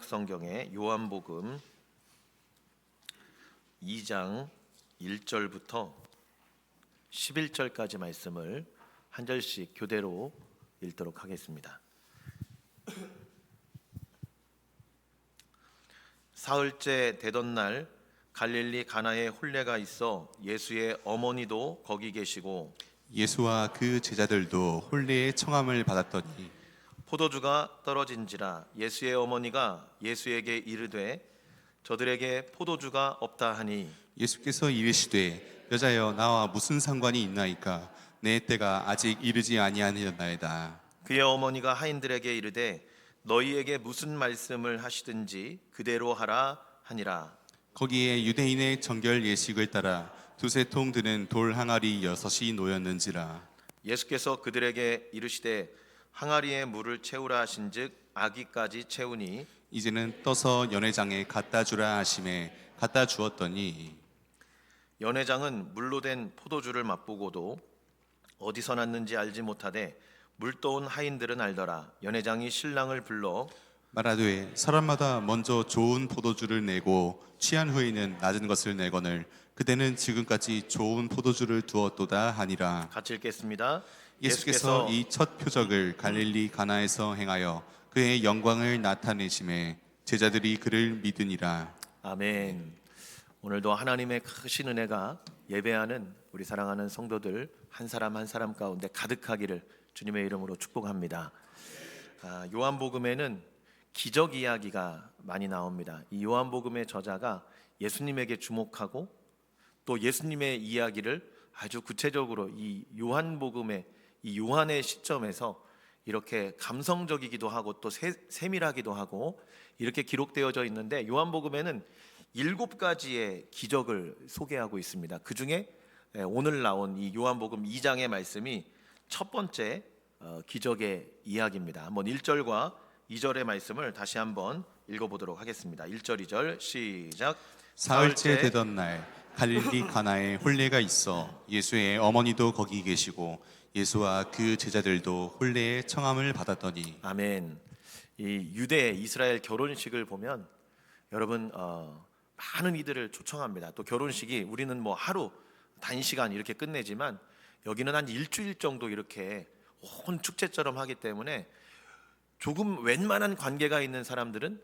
성경의 요한복음 2장 1절부터 11절까지 말씀을 한 절씩 교대로 읽도록 하겠습니다. 사흘째 되던 날 갈릴리 가나에 혼례가 있어 예수의 어머니도 거기 계시고 예수와 그 제자들도 혼례의 청함을 받았더니 포도주가 떨어진지라 예수의 어머니가 예수에게 이르되 저들에게 포도주가 없다 하니 예수께서 이르시되 여자여 나와 무슨 상관이 있나이까 내 때가 아직 이르지 아니하였나이다. 그의 어머니가 하인들에게 이르되 너희에게 무슨 말씀을 하시든지 그대로 하라 하니라. 거기에 유대인의 정결 예식을 따라 두세 통 드는 돌 항아리 6이 놓였는지라. 예수께서 그들에게 이르시되 항아리에 물을 채우라 하신즉 아기까지 채우니 이제는 떠서 연회장에 갖다 주라 하심에 갖다 주었더니 연회장은 물로 된 포도주를 맛보고도 어디서 났는지 알지 못하되 물 떠온 하인들은 알더라. 연회장이 신랑을 불러 말하되 사람마다 먼저 좋은 포도주를 내고 취한 후에는 낮은 것을 내거늘 그대는 지금까지 좋은 포도주를 두었도다 하니라. 같이 읽겠습니다. 예수께서 이 첫 표적을 갈릴리 가나에서 행하여 그의 영광을 나타내심에 제자들이 그를 믿으니라. 아멘. 오늘도 하나님의 크신 은혜가 예배하는 우리 사랑하는 성도들 한 사람 한 사람 가운데 가득하기를 주님의 이름으로 축복합니다. 요한복음에는 기적 이야기가 많이 나옵니다. 이 요한복음의 저자가 예수님에게 주목하고 또 예수님의 이야기를 아주 구체적으로 이 요한복음의 이 요한의 시점에서 이렇게 감성적이기도 하고 또 세밀하기도 하고 이렇게 기록되어져 있는데 요한복음에는 7가지의 기적을 소개하고 있습니다. 그 중에 오늘 나온 이 요한복음 2장의 말씀이 첫 번째 기적의 이야기입니다. 한번 1절과 2절의 말씀을 다시 한번 읽어보도록 하겠습니다. 1절 2절 시작. 사흘째 되던 날 갈릴리 가나에 혼례가 있어 예수의 어머니도 거기 계시고 예수와 그 제자들도 혼례의 청함을 받았더니 아멘. 이 유대 이스라엘 결혼식을 보면 여러분 많은 이들을 초청합니다. 또 결혼식이 우리는 뭐 하루 단시간 이렇게 끝내지만 여기는 한 일주일 정도 이렇게 온 축제처럼 하기 때문에 조금 웬만한 관계가 있는 사람들은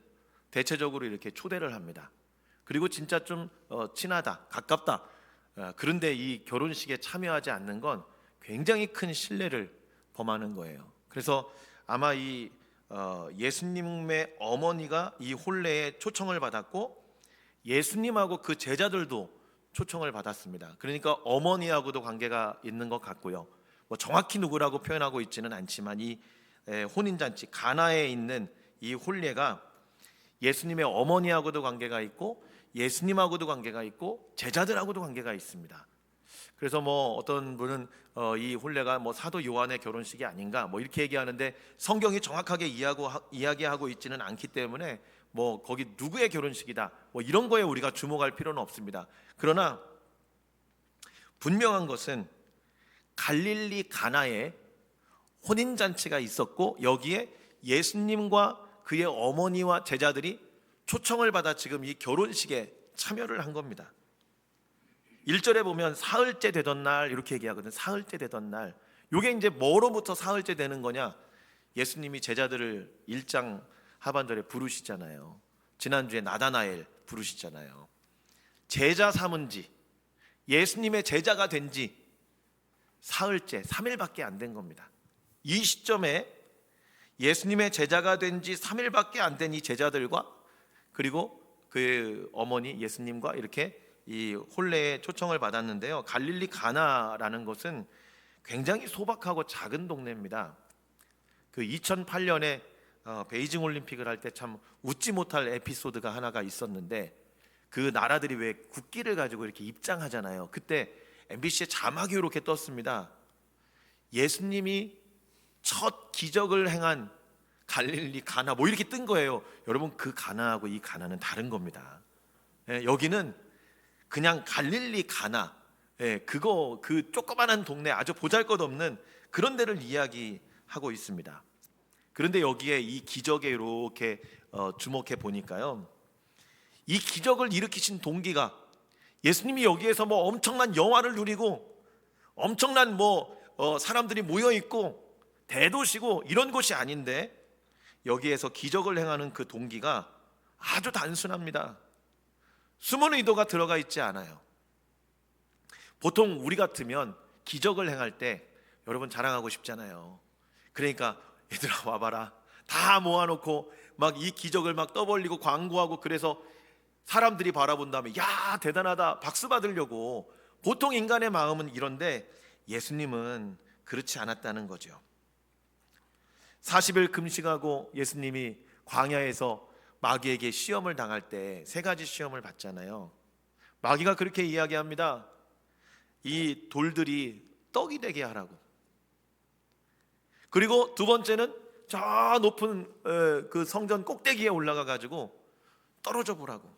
대체적으로 이렇게 초대를 합니다. 그리고 진짜 좀 친하다, 가깝다. 그런데 이 결혼식에 참여하지 않는 건 굉장히 큰 신뢰를 범하는 거예요. 그래서 아마 이 예수님의 어머니가 이 혼례에 초청을 받았고 예수님하고 그 제자들도 초청을 받았습니다. 그러니까 어머니하고도 관계가 있는 것 같고요. 뭐 정확히 누구라고 표현하고 있지는 않지만 이 혼인잔치 가나에 있는 이 혼례가 예수님의 어머니하고도 관계가 있고 예수님하고도 관계가 있고 제자들하고도 관계가 있습니다. 그래서 뭐 어떤 분은 이 혼례가 뭐 사도 요한의 결혼식이 아닌가 뭐 이렇게 얘기하는데 성경이 정확하게 이야기하고 있지는 않기 때문에 뭐 거기 누구의 결혼식이다 뭐 이런 거에 우리가 주목할 필요는 없습니다. 그러나 분명한 것은 갈릴리 가나에 혼인잔치가 있었고 여기에 예수님과 그의 어머니와 제자들이 초청을 받아 지금 이 결혼식에 참여를 한 겁니다. 1절에 보면 사흘째 되던 날 이렇게 얘기하거든요. 사흘째 되던 날. 이게 이제 뭐로부터 사흘째 되는 거냐? 예수님이 제자들을 1장 하반절에 부르시잖아요. 지난주에 나다나엘 부르시잖아요. 제자 삼은 지, 예수님의 제자가 된 지 사흘째, 3일밖에 안 된 겁니다. 이 시점에 예수님의 제자가 된 지 3일밖에 안 된 이 제자들과 그리고 그 어머니 예수님과 이렇게 이 혼례에 초청을 받았는데요. 갈릴리 가나라는 것은 굉장히 소박하고 작은 동네입니다. 그 2008년에 베이징 올림픽을 할 때 참 웃지 못할 에피소드가 하나가 있었는데 그 나라들이 왜 국기를 가지고 이렇게 입장하잖아요. 그때 MBC에 자막이 이렇게 떴습니다. 예수님이 첫 기적을 행한 갈릴리 가나 뭐 이렇게 뜬 거예요. 여러분 그 가나하고 이 가나는 다른 겁니다. 여기는 그냥 갈릴리 가나 그거 그 조그만한 동네 아주 보잘것없는 그런 데를 이야기하고 있습니다. 그런데 여기에 이 기적에 이렇게 주목해 보니까요, 이 기적을 일으키신 동기가 예수님이 여기에서 뭐 엄청난 영화를 누리고 엄청난 사람들이 모여 있고 대도시고 이런 곳이 아닌데, 여기에서 기적을 행하는 그 동기가 아주 단순합니다. 숨은 의도가 들어가 있지 않아요. 보통 우리 같으면 기적을 행할 때 여러분 자랑하고 싶잖아요. 그러니까 얘들아 와봐라, 다 모아놓고 막 이 기적을 막 떠벌리고 광고하고, 그래서 사람들이 바라본 다음에 야 대단하다 박수 받으려고. 보통 인간의 마음은 이런데 예수님은 그렇지 않았다는 거죠. 40일 금식하고 예수님이 광야에서 마귀에게 시험을 당할 때 세 가지 시험을 받잖아요. 마귀가 그렇게 이야기합니다. 이 돌들이 떡이 되게 하라고. 그리고 두 번째는 저 높은 그 성전 꼭대기에 올라가 가지고 떨어져 보라고.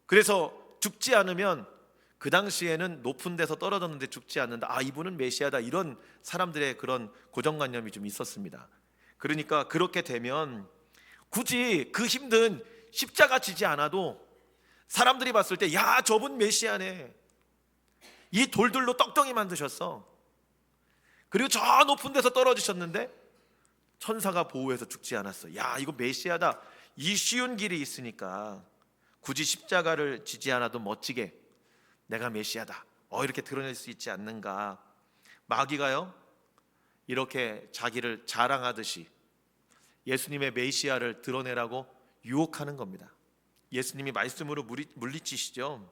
그래서 죽지 않으면, 그 당시에는 높은 데서 떨어졌는데 죽지 않는다, 아 이분은 메시아다, 이런 사람들의 그런 고정관념이 좀 있었습니다. 그러니까 그렇게 되면 굳이 그 힘든 십자가 지지 않아도 사람들이 봤을 때 야 저분 메시아네, 이 돌들로 떡덩이 만드셨어, 그리고 저 높은 데서 떨어지셨는데 천사가 보호해서 죽지 않았어, 야 이거 메시아다, 이 쉬운 길이 있으니까 굳이 십자가를 지지 않아도 멋지게 내가 메시아다 이렇게 드러낼 수 있지 않는가. 마귀가요 이렇게 자기를 자랑하듯이 예수님의 메시아를 드러내라고 유혹하는 겁니다. 예수님이 말씀으로 물리치시죠.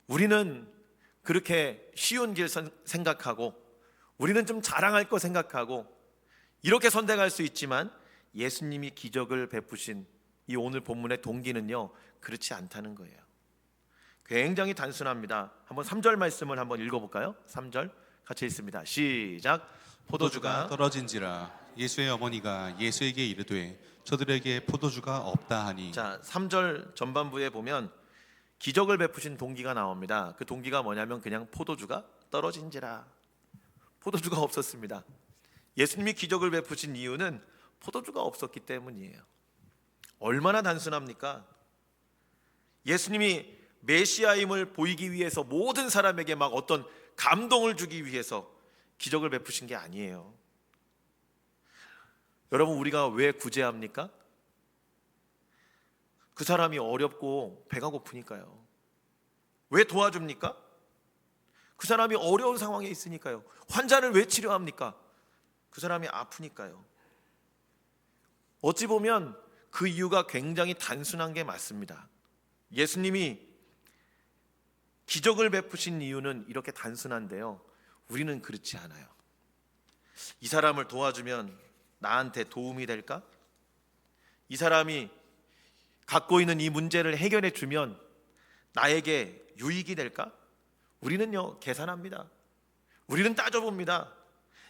우리는 그렇게 쉬운 길 생각하고, 우리는 좀 자랑할 거 생각하고 이렇게 선택할 수 있지만, 예수님이 기적을 베푸신 이 오늘 본문의 동기는요 그렇지 않다는 거예요. 굉장히 단순합니다. 한번 3절 말씀을 한번 읽어볼까요? 3절 같이 읽습니다. 시작. 포도주가 떨어진지라 예수의 어머니가 예수에게 이르되 저들에게 포도주가 없다 하니. 자, 3절 전반부에 보면 기적을 베푸신 동기가 나옵니다. 그 동기가 뭐냐면 그냥 포도주가 떨어진지라. 포도주가 없었습니다. 예수님이 기적을 베푸신 이유는 포도주가 없었기 때문이에요. 얼마나 단순합니까? 예수님이 메시아임을 보이기 위해서 모든 사람에게 막 어떤 감동을 주기 위해서 기적을 베푸신 게 아니에요. 여러분, 우리가 왜 구제합니까? 그 사람이 어렵고 배가 고프니까요. 왜 도와줍니까? 그 사람이 어려운 상황에 있으니까요. 환자를 왜 치료합니까? 그 사람이 아프니까요. 어찌 보면 그 이유가 굉장히 단순한 게 맞습니다. 예수님이 기적을 베푸신 이유는 이렇게 단순한데요, 우리는 그렇지 않아요. 이 사람을 도와주면 나한테 도움이 될까? 이 사람이 갖고 있는 이 문제를 해결해 주면 나에게 유익이 될까? 우리는요 계산합니다. 우리는 따져봅니다.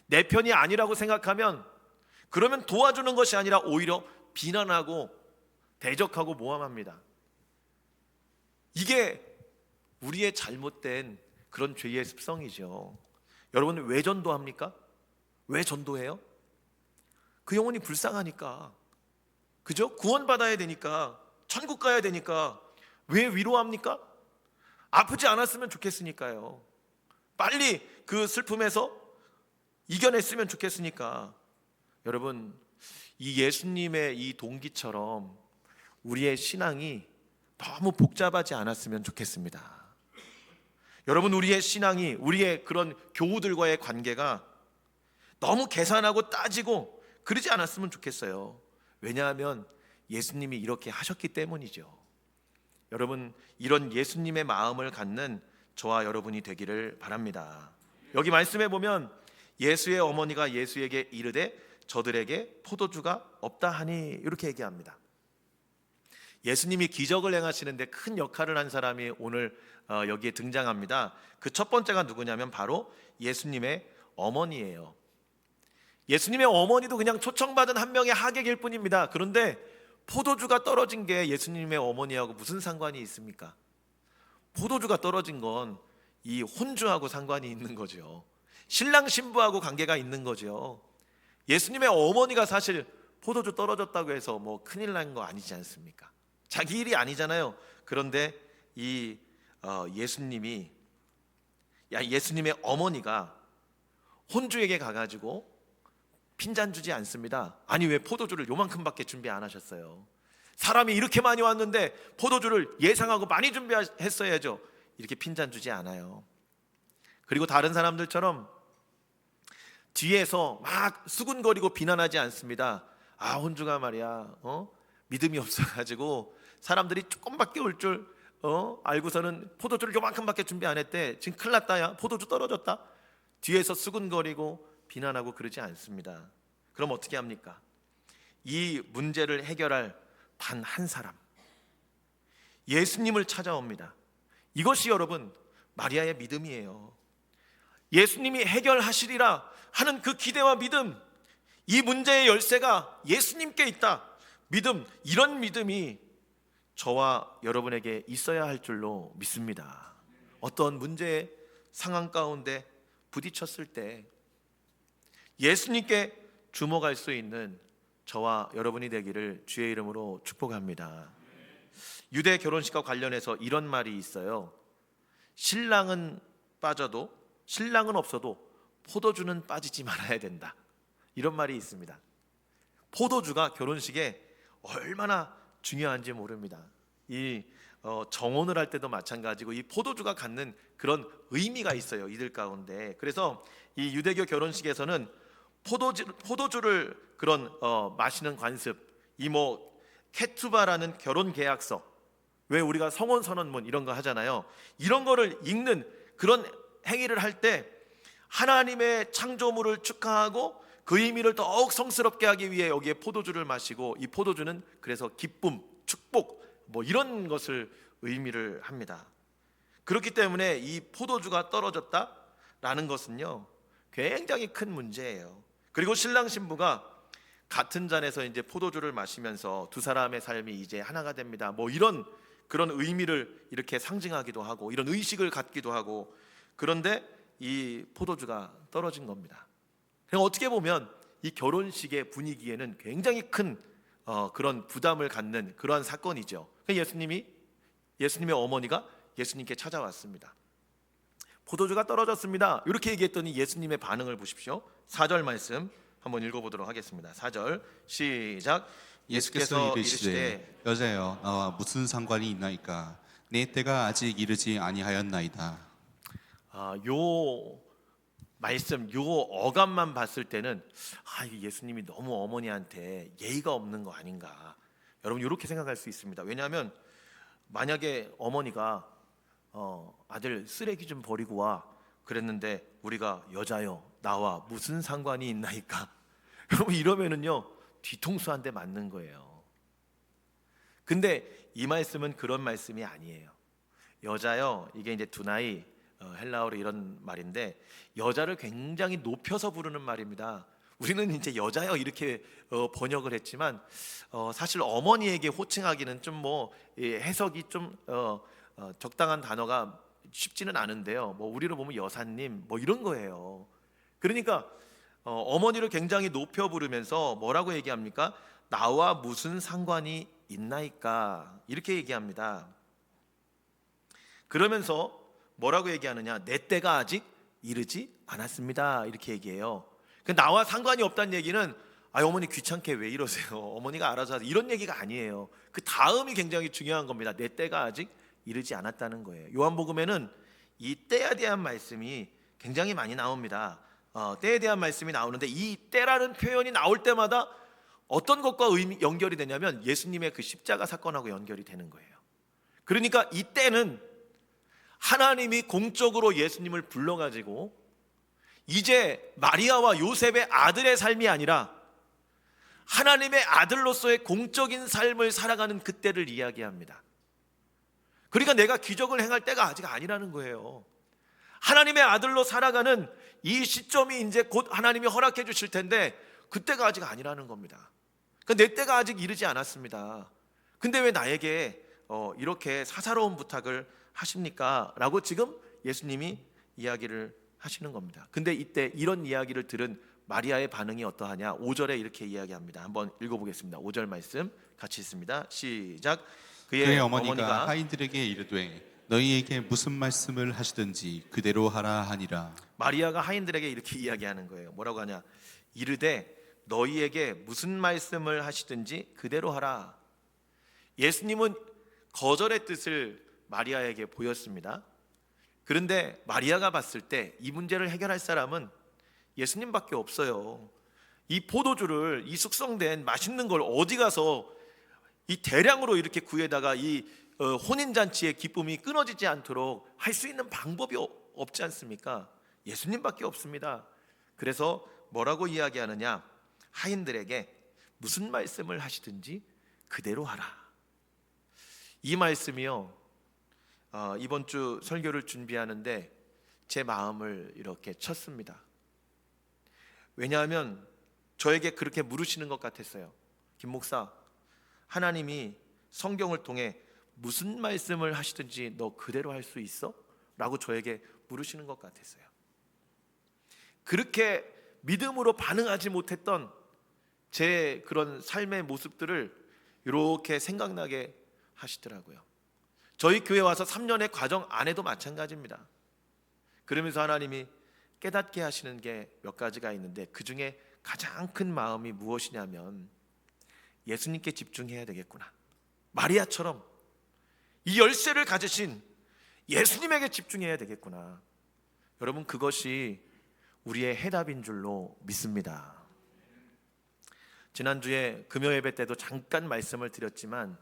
내 편이 아니라고 생각하면 그러면 도와주는 것이 아니라 오히려 비난하고 대적하고 모함합니다. 이게 우리의 잘못된 그런 죄의 습성이죠. 여러분, 왜 전도합니까? 왜 전도해요? 그 영혼이 불쌍하니까, 그죠? 구원받아야 되니까, 천국 가야 되니까. 왜 위로합니까? 아프지 않았으면 좋겠으니까요. 빨리 그 슬픔에서 이겨냈으면 좋겠으니까. 여러분, 이 예수님의 이 동기처럼 우리의 신앙이 너무 복잡하지 않았으면 좋겠습니다. 여러분, 우리의 신앙이, 우리의 그런 교우들과의 관계가 너무 계산하고 따지고 그러지 않았으면 좋겠어요. 왜냐하면 예수님이 이렇게 하셨기 때문이죠. 여러분, 이런 예수님의 마음을 갖는 저와 여러분이 되기를 바랍니다. 여기 말씀해 보면 예수의 어머니가 예수에게 이르되 저들에게 포도주가 없다 하니, 이렇게 얘기합니다. 예수님이 기적을 행하시는데 큰 역할을 한 사람이 오늘 여기에 등장합니다. 그 첫 번째가 누구냐면 바로 예수님의 어머니예요. 예수님의 어머니도 그냥 초청받은 한 명의 하객일 뿐입니다. 그런데 포도주가 떨어진 게 예수님의 어머니하고 무슨 상관이 있습니까? 포도주가 떨어진 건 이 혼주하고 상관이 있는 거죠. 신랑 신부하고 관계가 있는 거죠. 예수님의 어머니가 사실 포도주 떨어졌다고 해서 뭐 큰일 난 거 아니지 않습니까? 자기 일이 아니잖아요. 그런데 이 예수님의 어머니가 혼주에게 가가지고 핀잔 주지 않습니다. 아니 왜 포도주를 요만큼밖에 준비 안 하셨어요? 사람이 이렇게 많이 왔는데 포도주를 예상하고 많이 준비했어야죠. 이렇게 핀잔 주지 않아요. 그리고 다른 사람들처럼 뒤에서 막 수군거리고 비난하지 않습니다. 아 혼주가 말이야 믿음이 없어가지고 사람들이 조금밖에 올 줄 알고서는 포도주를 요만큼밖에 준비 안 했대. 지금 큰일 났다 야 포도주 떨어졌다. 뒤에서 수군거리고 비난하고 그러지 않습니다. 그럼 어떻게 합니까? 이 문제를 해결할 단 한 사람, 예수님을 찾아옵니다. 이것이 여러분 마리아의 믿음이에요. 예수님이 해결하시리라 하는 그 기대와 믿음, 이 문제의 열쇠가 예수님께 있다. 믿음, 이런 믿음이 저와 여러분에게 있어야 할 줄로 믿습니다. 어떤 문제의 상황 가운데 부딪혔을 때 예수님께 주목할 수 있는 저와 여러분이 되기를 주의 이름으로 축복합니다. 유대 결혼식과 관련해서 이런 말이 있어요. 신랑은 없어도 포도주는 빠지지 말아야 된다. 이런 말이 있습니다. 포도주가 결혼식에 얼마나 중요한지 모릅니다. 이 정혼을 할 때도 마찬가지고 이 포도주가 갖는 그런 의미가 있어요, 이들 가운데. 그래서 이 유대교 결혼식에서는 포도주를 그런 마시는 관습, 이 뭐 케투바라는 결혼 계약서, 왜 우리가 성혼 선언문 이런 거 하잖아요. 이런 거를 읽는 그런 행위를 할 때 하나님의 창조물을 축하하고 그 의미를 더욱 성스럽게 하기 위해 여기에 포도주를 마시고, 이 포도주는 그래서 기쁨, 축복 뭐 이런 것을 의미를 합니다. 그렇기 때문에 이 포도주가 떨어졌다라는 것은요 굉장히 큰 문제예요. 그리고 신랑 신부가 같은 잔에서 이제 포도주를 마시면서 두 사람의 삶이 이제 하나가 됩니다. 뭐 이런 그런 의미를 이렇게 상징하기도 하고 이런 의식을 갖기도 하고, 그런데 이 포도주가 떨어진 겁니다. 그냥 어떻게 보면 이 결혼식의 분위기에는 굉장히 큰 그런 부담을 갖는 그러한 사건이죠. 예수님의 어머니가 예수님께 찾아왔습니다. 포도주가 떨어졌습니다. 이렇게 얘기했더니 예수님의 반응을 보십시오. 4절 말씀 한번 읽어보도록 하겠습니다. 4절 시작. 예수께서 이르시되 여자여 나와 무슨 상관이 있나이까? 내 때가 아직 이르지 아니하였나이다. 요 말씀, 요 어감만 봤을 때는 예수님이 너무 어머니한테 예의가 없는 거 아닌가, 여러분 이렇게 생각할 수 있습니다. 왜냐하면 만약에 어머니가 아들 쓰레기 좀 버리고 와 그랬는데 우리가 여자여 나와 무슨 상관이 있나이까 여러분 이러면은요 뒤통수 한 대 맞는 거예요. 근데 이 말씀은 그런 말씀이 아니에요. 여자여, 이게 이제 두나이, 헬라어로 이런 말인데 여자를 굉장히 높여서 부르는 말입니다. 우리는 이제 여자여 이렇게 번역을 했지만 사실 어머니에게 호칭하기는 좀 뭐 해석이 좀 적당한 단어가 쉽지는 않은데요. 뭐 우리로 보면 여사님 뭐 이런 거예요. 그러니까 어머니를 굉장히 높여 부르면서 뭐라고 얘기합니까? 나와 무슨 상관이 있나이까, 이렇게 얘기합니다. 그러면서 뭐라고 얘기하느냐? 내 때가 아직 이르지 않았습니다, 이렇게 얘기해요. 나와 상관이 없다는 얘기는 어머니 귀찮게 왜 이러세요, 어머니가 알아서 하세요, 이런 얘기가 아니에요. 그 다음이 굉장히 중요한 겁니다. 내 때가 아직 이르지 않았다는 거예요. 요한복음에는 이 때에 대한 말씀이 굉장히 많이 나옵니다. 때에 대한 말씀이 나오는데 이 때라는 표현이 나올 때마다 어떤 것과 연결이 되냐면 예수님의 그 십자가 사건하고 연결이 되는 거예요. 그러니까 이 때는 하나님이 공적으로 예수님을 불러가지고 이제 마리아와 요셉의 아들의 삶이 아니라 하나님의 아들로서의 공적인 삶을 살아가는 그때를 이야기합니다. 그러니까 내가 기적을 행할 때가 아직 아니라는 거예요. 하나님의 아들로 살아가는 이 시점이 이제 곧 하나님이 허락해 주실 텐데 그때가 아직 아니라는 겁니다. 그러니까 내 때가 아직 이르지 않았습니다. 근데 왜 나에게 이렇게 사사로운 부탁을 하십니까? 라고 지금 예수님이 이야기를 하시는 겁니다. 근데 이때 이런 이야기를 들은 마리아의 반응이 어떠하냐? 5절에 이렇게 이야기합니다. 한번 읽어보겠습니다. 5절 말씀 같이 읽습니다. 시작. 그의 어머니가 하인들에게 이르되 너희에게 무슨 말씀을 하시든지 그대로 하라 하니라. 마리아가 하인들에게 이렇게 이야기하는 거예요. 뭐라고 하냐? 이르되 너희에게 무슨 말씀을 하시든지 그대로 하라. 예수님은 거절의 뜻을 마리아에게 보였습니다. 그런데 마리아가 봤을 때 이 문제를 해결할 사람은 예수님밖에 없어요. 이 포도주를, 이 숙성된 맛있는 걸 어디 가서 이 대량으로 이렇게 구해다가 이 혼인잔치의 기쁨이 끊어지지 않도록 할 수 있는 방법이 없지 않습니까? 예수님밖에 없습니다. 그래서 뭐라고 이야기하느냐? 하인들에게 무슨 말씀을 하시든지 그대로 하라. 이 말씀이요, 이번 주 설교를 준비하는데 제 마음을 이렇게 쳤습니다. 왜냐하면 저에게 그렇게 물으시는 것 같았어요. 김 목사, 하나님이 성경을 통해 무슨 말씀을 하시든지 너 그대로 할 수 있어? 라고 저에게 물으시는 것 같았어요. 그렇게 믿음으로 반응하지 못했던 제 그런 삶의 모습들을 이렇게 생각나게 하시더라고요. 저희 교회 와서 3년의 과정 안에도 마찬가지입니다. 그러면서 하나님이 깨닫게 하시는 게 몇 가지가 있는데 그 중에 가장 큰 마음이 무엇이냐면 예수님께 집중해야 되겠구나. 마리아처럼 이 열쇠를 가지신 예수님에게 집중해야 되겠구나. 여러분, 그것이 우리의 해답인 줄로 믿습니다. 지난주에 금요 예배 때도 잠깐 말씀을 드렸지만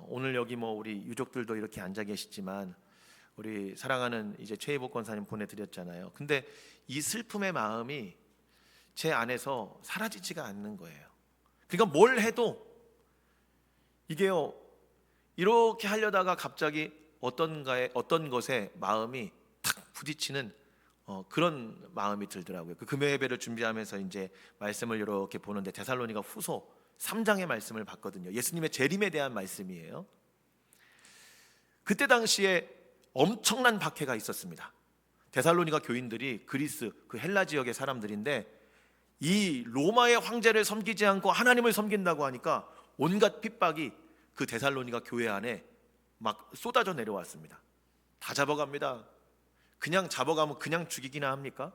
오늘 여기 우리 유족들도 이렇게 앉아 계시지만 우리 사랑하는 이제 최희복 권사님 보내드렸잖아요. 근데 이 슬픔의 마음이 제 안에서 사라지지가 않는 거예요. 그러니까 뭘 해도 이게요, 이렇게 하려다가 갑자기 어떤 것에 마음이 탁 부딪히는 그런 마음이 들더라고요. 그 금요 예배를 준비하면서 이제 말씀을 이렇게 보는데 데살로니가 후서 3장의 말씀을 봤거든요. 예수님의 재림에 대한 말씀이에요. 그때 당시에 엄청난 박해가 있었습니다. 데살로니가 교인들이 그리스 그 헬라 지역의 사람들인데 이 로마의 황제를 섬기지 않고 하나님을 섬긴다고 하니까 온갖 핍박이 그 데살로니가 교회 안에 막 쏟아져 내려왔습니다. 다 잡아갑니다. 그냥 잡아가면 그냥 죽이기나 합니까?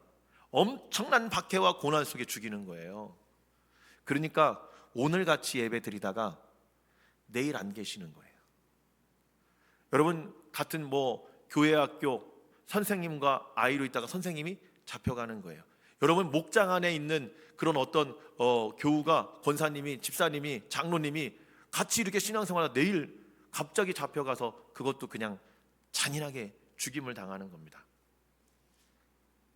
엄청난 박해와 고난 속에 죽이는 거예요. 그러니까 오늘 같이 예배 드리다가 내일 안 계시는 거예요. 여러분, 같은 교회 학교 선생님과 아이로 있다가 선생님이 잡혀가는 거예요. 여러분, 목장 안에 있는 그런 어떤 교우가, 권사님이, 집사님이, 장로님이 같이 이렇게 신앙생활하다 내일 갑자기 잡혀가서 그것도 그냥 잔인하게 죽임을 당하는 겁니다.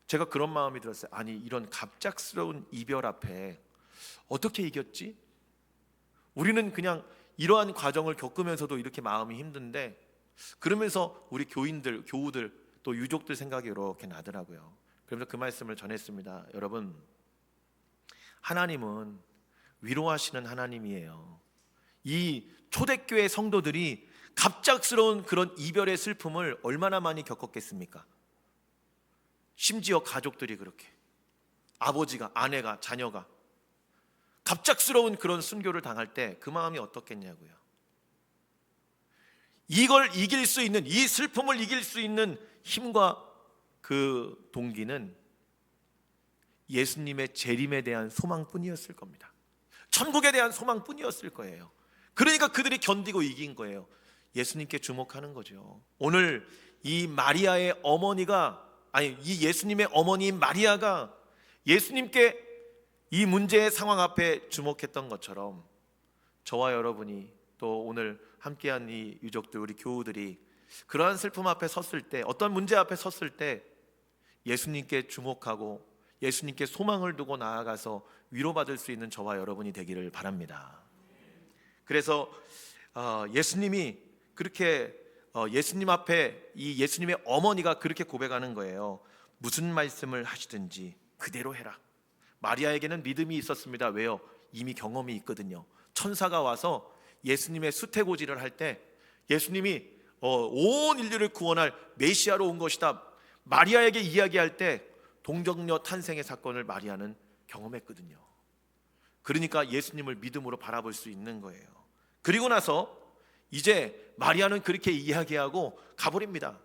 제가 그런 마음이 들었어요. 아니, 이런 갑작스러운 이별 앞에 어떻게 이겼지? 우리는 그냥 이러한 과정을 겪으면서도 이렇게 마음이 힘든데, 그러면서 우리 교인들, 교우들, 또 유족들 생각이 이렇게 나더라고요. 그러면서 그 말씀을 전했습니다. 여러분, 하나님은 위로하시는 하나님이에요. 이 초대교회 성도들이 갑작스러운 그런 이별의 슬픔을 얼마나 많이 겪었겠습니까? 심지어 가족들이 그렇게, 아버지가, 아내가, 자녀가 갑작스러운 그런 순교를 당할 때 그 마음이 어떻겠냐고요. 이걸 이길 수 있는, 이 슬픔을 이길 수 있는 힘과 그 동기는 예수님의 재림에 대한 소망뿐이었을 겁니다. 천국에 대한 소망뿐이었을 거예요. 그러니까 그들이 견디고 이긴 거예요. 예수님께 주목하는 거죠. 오늘 이 마리아의 어머니가, 이 예수님의 어머니인 마리아가 예수님께 이 문제의 상황 앞에 주목했던 것처럼 저와 여러분이 또 오늘 함께한 이 유족들, 우리 교우들이 그러한 슬픔 앞에 섰을 때, 어떤 문제 앞에 섰을 때 예수님께 주목하고 예수님께 소망을 두고 나아가서 위로받을 수 있는 저와 여러분이 되기를 바랍니다. 그래서 예수님이 그렇게 예수님 앞에 이 예수님의 어머니가 그렇게 고백하는 거예요. 무슨 말씀을 하시든지 그대로 해라. 마리아에게는 믿음이 있었습니다. 왜요? 이미 경험이 있거든요. 천사가 와서 예수님의 수태고지를 할 때 예수님이 온 인류를 구원할 메시아로 온 것이다, 마리아에게 이야기할 때 동정녀 탄생의 사건을 마리아는 경험했거든요. 그러니까 예수님을 믿음으로 바라볼 수 있는 거예요. 그리고 나서 이제 마리아는 그렇게 이야기하고 가버립니다.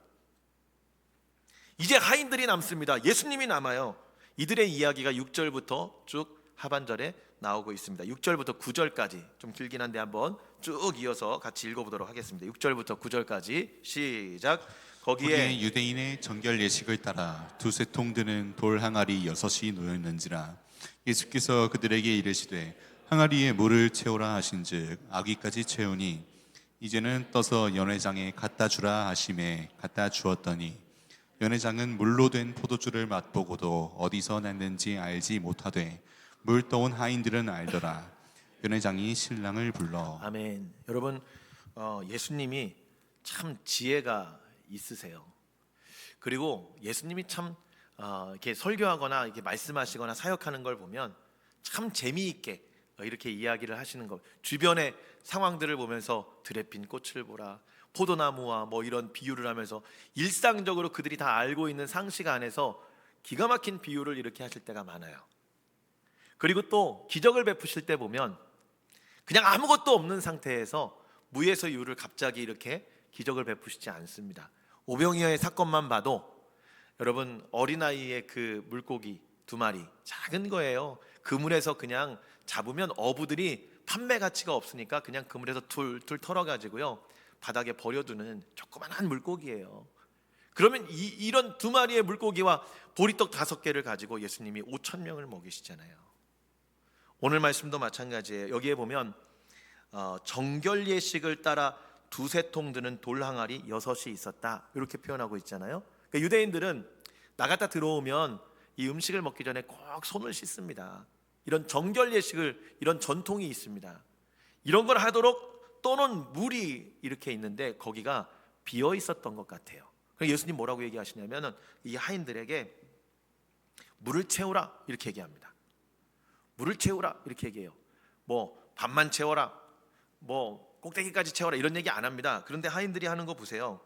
이제 하인들이 남습니다. 예수님이 남아요. 이들의 이야기가 6절부터 쭉 하반절에 나오고 있습니다. 6절부터 9절까지 좀 길긴 한데 한번 쭉 이어서 같이 읽어보도록 하겠습니다. 6절부터 9절까지 시작. 거기에 유대인의 정결 예식을 따라 두세 통 드는 돌 항아리 6이 놓였는지라. 예수께서 그들에게 이르시되 항아리에 물을 채우라 하신즉 아기까지 채우니 이제는 떠서 연회장에 갖다 주라 하심에 갖다 주었더니 연회장은 물로 된 포도주를 맛보고도 어디서 났는지 알지 못하되 물 떠온 하인들은 알더라. 연회장이 신랑을 불러. 아멘. 여러분, 예수님이 참 지혜가 있으세요. 그리고 예수님이 참 이렇게 설교하거나 이렇게 말씀하시거나 사역하는 걸 보면 참 재미있게 이렇게 이야기를 하시는 것. 주변의 상황들을 보면서 들에 핀 꽃을 보라, 포도나무와 뭐 이런 비유를 하면서 일상적으로 그들이 다 알고 있는 상식 안에서 기가 막힌 비유를 이렇게 하실 때가 많아요. 그리고 또 기적을 베푸실 때 보면 그냥 아무것도 없는 상태에서 무에서 유를 갑자기 이렇게 기적을 베푸시지 않습니다. 오병이어의 사건만 봐도 여러분, 어린아이의 그 물고기 2마리 작은 거예요. 그물에서 그냥 잡으면 어부들이 판매 가치가 없으니까 그냥 그물에서 툴툴 털어가지고요 바닥에 버려두는 조그만한 물고기예요. 그러면 이런 2마리의 물고기와 보리떡 5개를 가지고 예수님이 5,000명을 먹이시잖아요. 오늘 말씀도 마찬가지예요. 여기에 보면 정결 예식을 따라 두세 통 드는 돌 항아리 6이 있었다, 이렇게 표현하고 있잖아요. 그러니까 유대인들은 나갔다 들어오면 이 음식을 먹기 전에 꼭 손을 씻습니다. 이런 정결 예식을, 이런 전통이 있습니다. 이런 걸 하도록 또는 물이 이렇게 있는데 거기가 비어 있었던 것 같아요. 그래서 예수님 뭐라고 얘기하시냐면 이 하인들에게 물을 채우라 이렇게 얘기합니다. 물을 채우라 이렇게 얘기해요. 뭐 반만 채워라, 뭐 꼭대기까지 채워라 이런 얘기 안 합니다. 그런데 하인들이 하는 거 보세요.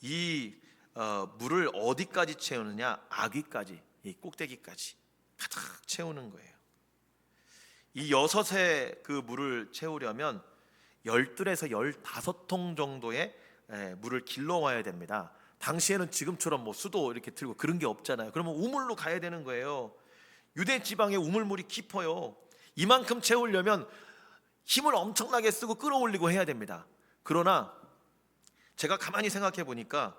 이 물을 어디까지 채우느냐? 아귀까지, 이 꼭대기까지 가득 채우는 거예요. 이 6의 그 물을 채우려면 10에서 15통 정도의 물을 길러와야 됩니다. 당시에는 지금처럼 뭐 수도 이렇게 들고 그런 게 없잖아요. 그러면 우물로 가야 되는 거예요. 유대 지방에 우물물이 깊어요. 이만큼 채우려면 힘을 엄청나게 쓰고 끌어올리고 해야 됩니다. 그러나 제가 가만히 생각해 보니까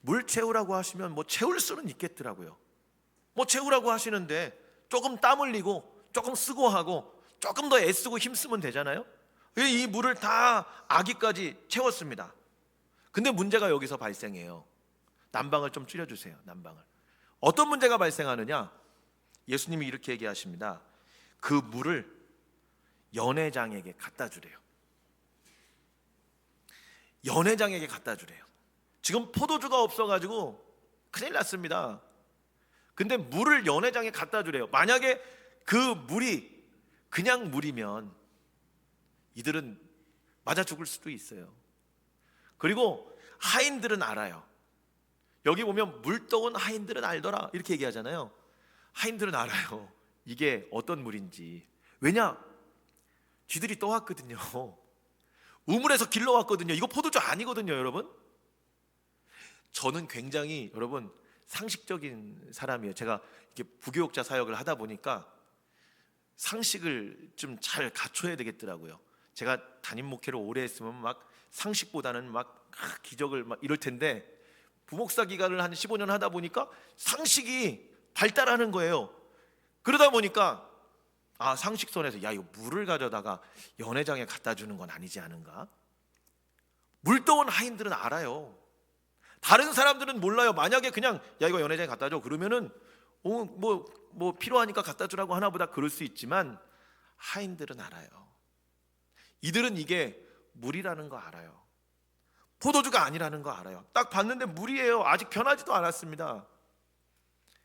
물 채우라고 하시면 뭐 채울 수는 있겠더라고요. 뭐 채우라고 하시는데 조금 땀 흘리고 조금 쓰고 하고 조금 더 애쓰고 힘쓰면 되잖아요. 이 물을 다 아기까지 채웠습니다. 근데 문제가 여기서 발생해요. 난방을 좀 줄여주세요. 난방을. 어떤 문제가 발생하느냐? 예수님이 이렇게 얘기하십니다. 그 물을 연회장에게 갖다 주래요. 연회장에게 갖다 주래요. 지금 포도주가 없어가지고 큰일 났습니다. 근데 물을 연회장에 갖다 주래요. 만약에 그 물이 그냥 물이면 이들은 맞아 죽을 수도 있어요. 그리고 하인들은 알아요. 여기 보면 물 떠온 하인들은 알더라 이렇게 얘기하잖아요. 하인들은 알아요. 이게 어떤 물인지. 왜냐? 쥐들이 떠왔거든요. 우물에서 길러왔거든요. 이거 포도주 아니거든요, 여러분. 저는 굉장히 여러분 상식적인 사람이에요. 제가 이렇게 부교육자 사역을 하다 보니까 상식을 좀 잘 갖춰야 되겠더라고요. 제가 담임 목회를 오래 했으면 막 상식보다는 막 기적을 막 이럴 텐데 부목사 기간을 한 15년 하다 보니까 상식이 발달하는 거예요. 그러다 보니까 상식선에서 이거 물을 가져다가 연회장에 갖다 주는 건 아니지 않은가? 물 떠온 하인들은 알아요. 다른 사람들은 몰라요. 만약에 그냥 이거 연회장에 갖다 줘 그러면은 뭐 필요하니까 갖다 주라고 하나 보다 그럴 수 있지만 하인들은 알아요. 이들은 이게 물이라는 거 알아요. 포도주가 아니라는 거 알아요. 딱 봤는데 물이에요. 아직 변하지도 않았습니다.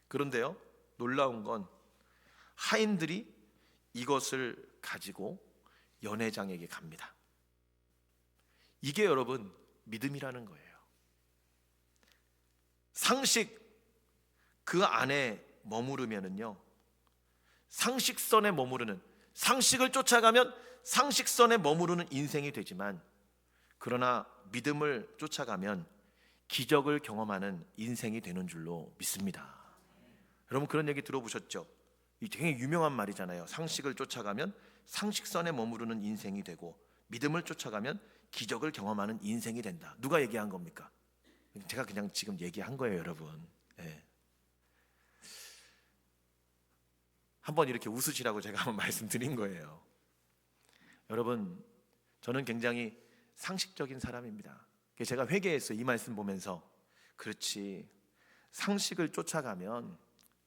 그런데요, 놀라운 건 하인들이 이것을 가지고 연회장에게 갑니다. 이게 여러분 믿음이라는 거예요. 상식, 그 안에 머무르면은요, 상식선에 머무르는, 상식을 쫓아가면 상식선에 머무르는 인생이 되지만, 그러나 믿음을 쫓아가면 기적을 경험하는 인생이 되는 줄로 믿습니다. 여러분 그런 얘기 들어보셨죠? 이 되게 유명한 말이잖아요. 상식을 쫓아가면 상식선에 머무르는 인생이 되고, 믿음을 쫓아가면 기적을 경험하는 인생이 된다. 누가 얘기한 겁니까? 제가 그냥 지금 얘기한 거예요, 여러분. 네. 한번 이렇게 웃으시라고 제가 한번 말씀드린 거예요. 여러분, 저는 굉장히 상식적인 사람입니다. 제가 회개했어요. 이 말씀 보면서. 그렇지, 상식을 쫓아가면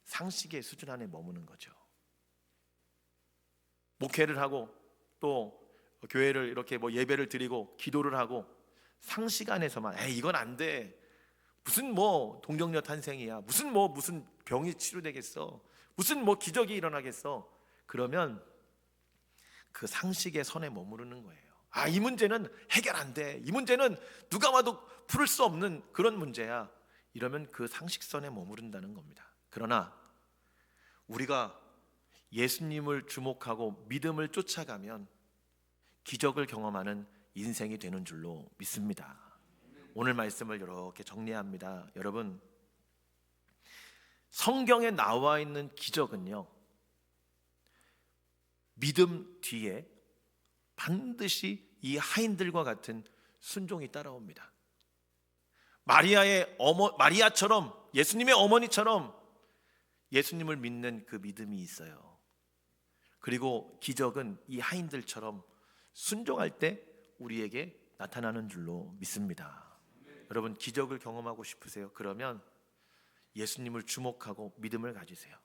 상식의 수준 안에 머무는 거죠. 목회를 하고 또 교회를 이렇게 뭐 예배를 드리고 기도를 하고 상식 안에서만 이건 안 돼, 무슨 뭐 동정녀 탄생이야, 무슨 병이 치료되겠어, 무슨 뭐 기적이 일어나겠어, 그러면 그 상식의 선에 머무르는 거예요. 이 문제는 해결 안 돼, 이 문제는 누가 와도 풀을 수 없는 그런 문제야, 이러면 그 상식선에 머무른다는 겁니다. 그러나 우리가 예수님을 주목하고 믿음을 쫓아가면 기적을 경험하는 인생이 되는 줄로 믿습니다. 오늘 말씀을 이렇게 정리합니다. 여러분, 성경에 나와 있는 기적은요, 믿음 뒤에 반드시 이 하인들과 같은 순종이 따라옵니다. 마리아처럼, 예수님의 어머니처럼 예수님을 믿는 그 믿음이 있어요. 그리고 기적은 이 하인들처럼 순종할 때 우리에게 나타나는 줄로 믿습니다. 여러분, 기적을 경험하고 싶으세요? 그러면 예수님을 주목하고 믿음을 가지세요.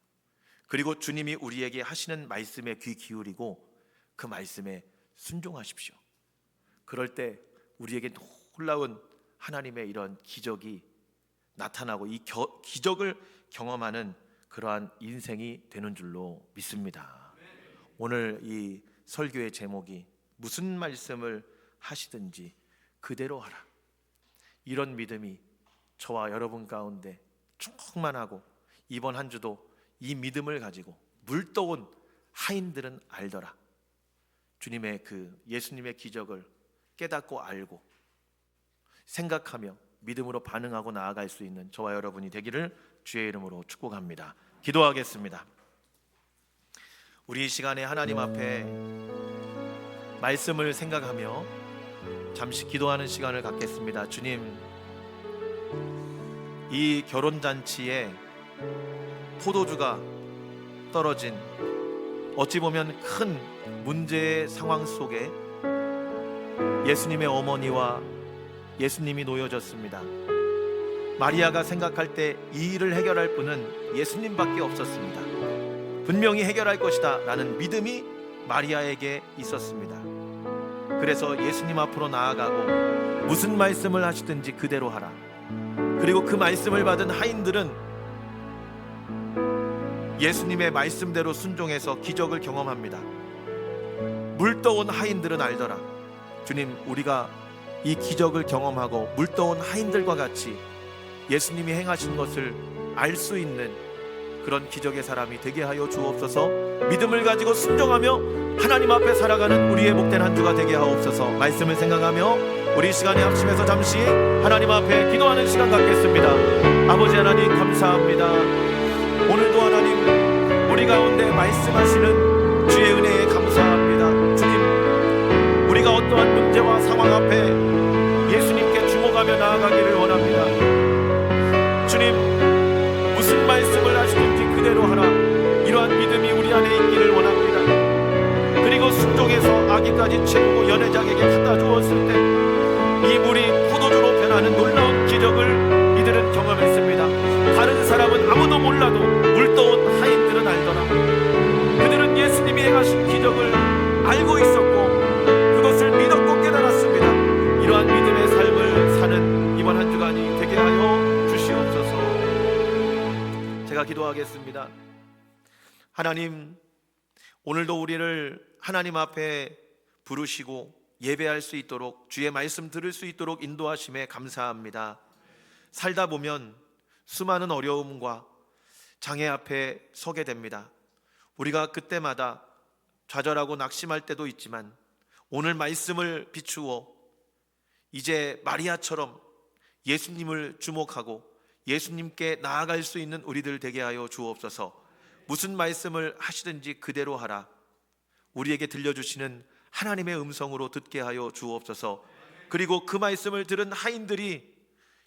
그리고 주님이 우리에게 하시는 말씀에 귀 기울이고 그 말씀에 순종하십시오. 그럴 때 우리에게 놀라운 하나님의 이런 기적이 나타나고 이 기적을 경험하는 그러한 인생이 되는 줄로 믿습니다. 오늘 이 설교의 제목이 무슨 말씀을 하시든지 그대로 하라, 이런 믿음이 저와 여러분 가운데 충만하고, 이번 한 주도 이 믿음을 가지고 물떠온 하인들은 알더라, 주님의 그 예수님의 기적을 깨닫고 알고 생각하며 믿음으로 반응하고 나아갈 수 있는 저와 여러분이 되기를 주의 이름으로 축복합니다. 기도하겠습니다. 우리 이 시간에 하나님 앞에 말씀을 생각하며 잠시 기도하는 시간을 갖겠습니다. 주님, 이 결혼잔치에 포도주가 떨어진, 어찌 보면 큰 문제의 상황 속에 예수님의 어머니와 예수님이 놓여졌습니다. 마리아가 생각할 때 이 일을 해결할 분은 예수님밖에 없었습니다. 분명히 해결할 것이다 라는 믿음이 마리아에게 있었습니다. 그래서 예수님 앞으로 나아가고 무슨 말씀을 하시든지 그대로 하라. 그리고 그 말씀을 받은 하인들은 예수님의 말씀대로 순종해서 기적을 경험합니다. 물떠온 하인들은 알더라. 주님, 우리가 이 기적을 경험하고 물떠온 하인들과 같이 예수님이 행하신 것을 알 수 있는 그런 기적의 사람이 되게 하여 주옵소서. 믿음을 가지고 순종하며 하나님 앞에 살아가는 우리의 복된 한 주가 되게 하옵소서. 말씀을 생각하며 우리 시간에 합심해서 잠시 하나님 앞에 기도하는 시간 갖겠습니다. 아버지 하나님, 감사합니다. 오늘도 하나님 우리 가운데 말씀하시는 주의 은혜에 감사합니다. 주님, 우리가 어떠한 문제와 상황 앞에 예수님께 주목하며 나아가기를 원합니다. 주님, 무슨 말씀을 하시든지 그대로 하라, 이러한 믿음이 우리 안에 있기를 원합니다. 그리고 순종해서 아기까지 채우고 연회장에게 갖다 주었을 때 이 물이 포도주로 변하는 놀라운 기적을 이들은 경험했습니다. 다른 사람은 아무도 몰라도 물떠온 하인들은 알더라. 그들은 예수님이 행하신 기적을 알고 있었고 그것을 믿었고 깨달았습니다. 이러한 믿음의 삶을 사는 이번 한 주간이 되게 하여 주시옵소서. 제가 기도하겠습니다. 하나님, 오늘도 우리를 하나님 앞에 부르시고 예배할 수 있도록, 주의 말씀 들을 수 있도록 인도하심에 감사합니다. 살다 보면 수많은 어려움과 장애 앞에 서게 됩니다. 우리가 그때마다 좌절하고 낙심할 때도 있지만 오늘 말씀을 비추어 이제 마리아처럼 예수님을 주목하고 예수님께 나아갈 수 있는 우리들 되게 하여 주옵소서. 무슨 말씀을 하시든지 그대로 하라. 우리에게 들려주시는 하나님의 음성으로 듣게 하여 주옵소서. 그리고 그 말씀을 들은 하인들이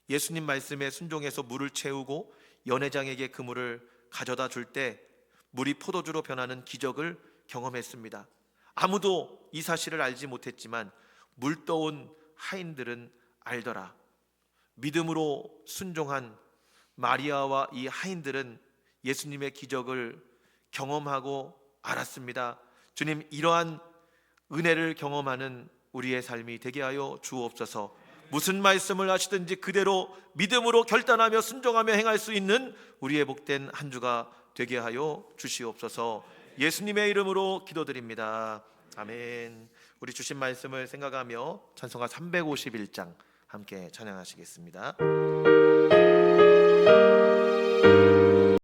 예수님 말씀에 순종해서 물을 채우고 연회장에게 그 물을 가져다 줄 때 물이 포도주로 변하는 기적을 경험했습니다. 아무도 이 사실을 알지 못했지만 물 떠온 하인들은 알더라. 믿음으로 순종한 마리아와 이 하인들은 예수님의 기적을 경험하고 알았습니다. 주님, 이러한 은혜를 경험하는 우리의 삶이 되게 하여 주옵소서. 무슨 말씀을 하시든지 그대로 믿음으로 결단하며 순종하며 행할 수 있는 우리의 복된 한 주가 되게 하여 주시옵소서. 예수님의 이름으로 기도드립니다. 아멘. 우리 주신 말씀을 생각하며 찬송가 351장 함께 찬양하시겠습니다.